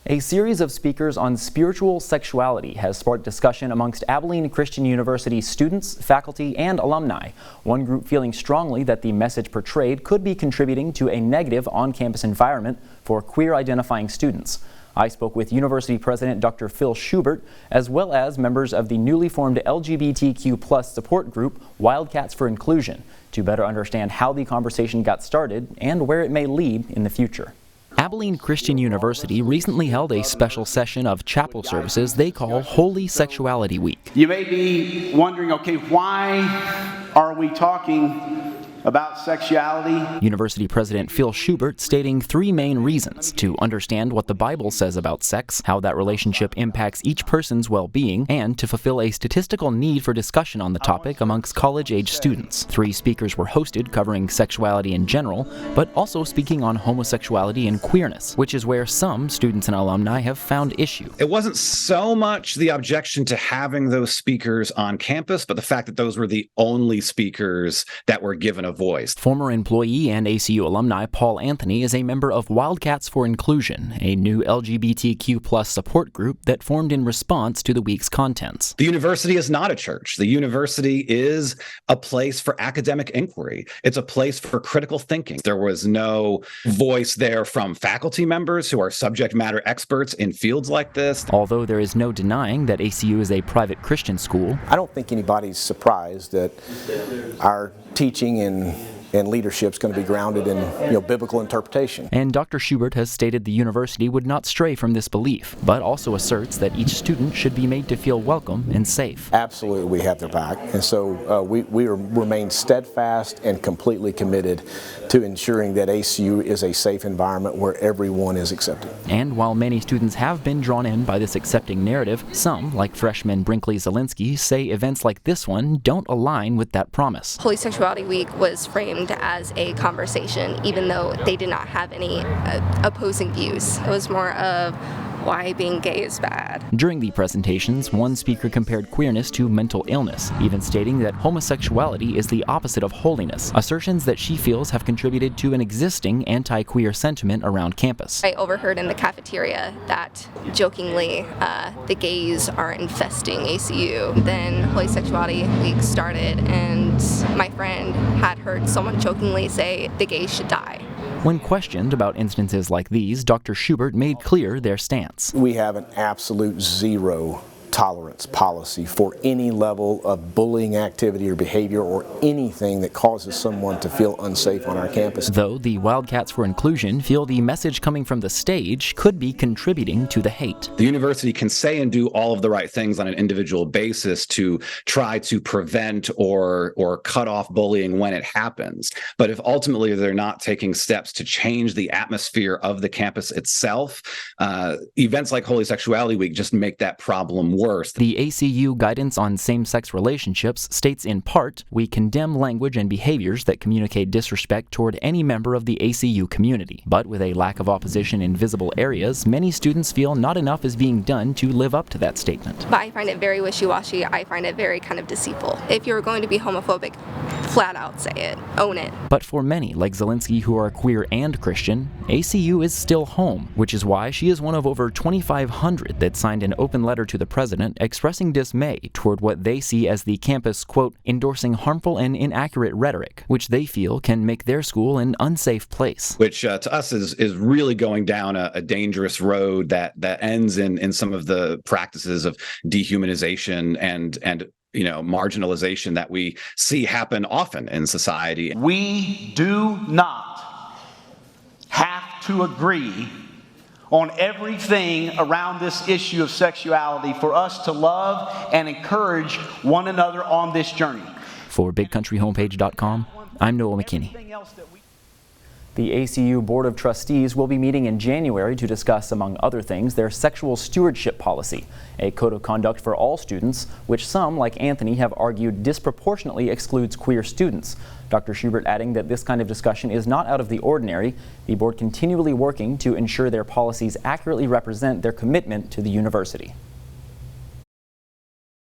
A series of speakers on spiritual sexuality has sparked discussion amongst Abilene Christian University students, faculty, and alumni. One group feeling strongly that the message portrayed could be contributing to a negative on-campus environment for queer-identifying students. I spoke with University President Dr. Phil Schubert, as well as members of the newly formed LGBTQ+ support group, Wildcats for Inclusion, to better understand how the conversation got started and where it may lead in the future. Abilene Christian University recently held a special session of chapel services they call Holy Sexuality Week. You may be wondering, okay, why are we talking about sexuality? University President Phil Schubert stating three main reasons: to understand what the Bible says about sex, how that relationship impacts each person's well-being, and to fulfill a statistical need for discussion on the topic amongst college-age students. Three speakers were hosted covering sexuality in general, but also speaking on homosexuality and queerness, which is where some students and alumni have found issue. It wasn't so much the objection to having those speakers on campus, but the fact that those were the only speakers that were given a voice. Former employee and ACU alumni Paul Anthony is a member of Wildcats for Inclusion, a new LGBTQ+ support group that formed in response to the week's contents. The university is not a church. The university is a place for academic inquiry. It's a place for critical thinking. There was no voice there from faculty members who are subject matter experts in fields like this. Although there is no denying that ACU is a private Christian school, I don't think anybody's surprised that our teaching and leadership is going to be grounded in biblical interpretation. And Dr. Schubert has stated the university would not stray from this belief, but also asserts that each student should be made to feel welcome and safe. Absolutely, we have their back, and so we remain steadfast and completely committed to ensuring that ACU is a safe environment where everyone is accepted. And while many students have been drawn in by this accepting narrative, some, like freshman Brinkley Zielinski, say events like this one don't align with that promise. Holy Sexuality Week was framed as a conversation, even though they did not have any opposing views. It was more of why being gay is bad. During the presentations, one speaker compared queerness to mental illness, even stating that homosexuality is the opposite of holiness, assertions that she feels have contributed to an existing anti-queer sentiment around campus. I overheard in the cafeteria that, jokingly, the gays are infesting ACU. Then Holy Sexuality Week started, and my friend had heard someone jokingly say the gays should die. When questioned about instances like these, Dr. Schubert made clear their stance. We have an absolute zero tolerance policy for any level of bullying activity or behavior or anything that causes someone to feel unsafe on our campus. Though the Wildcats for Inclusion feel the message coming from the stage could be contributing to the hate. The university can say and do all of the right things on an individual basis to try to prevent or cut off bullying when it happens. But if ultimately they're not taking steps to change the atmosphere of the campus itself, events like Holy Sexuality Week just make that problem worse. The ACU guidance on same-sex relationships states in part, "We condemn language and behaviors that communicate disrespect toward any member of the ACU community." But with a lack of opposition in visible areas, many students feel not enough is being done to live up to that statement. But I find it very wishy-washy. I find it very kind of deceitful. If you're going to be homophobic, flat out say it. Own it. But for many, like Zielinski, who are queer and Christian, ACU is still home, which is why she is one of over 2,500 that signed an open letter to the president expressing dismay toward what they see as the campus, quote, endorsing harmful and inaccurate rhetoric, which they feel can make their school an unsafe place. Which to us is really going down a dangerous road that ends in some of the practices of dehumanization and marginalization that we see happen often in society. We do not have to agree on everything around this issue of sexuality for us to love and encourage one another on this journey. For BigCountryHomepage.com, I'm Noah McKinney. The ACU Board of Trustees will be meeting in January to discuss, among other things, their sexual stewardship policy, a code of conduct for all students, which some, like Anthony, have argued disproportionately excludes queer students. Dr. Schubert adding that this kind of discussion is not out of the ordinary, the board continually working to ensure their policies accurately represent their commitment to the university.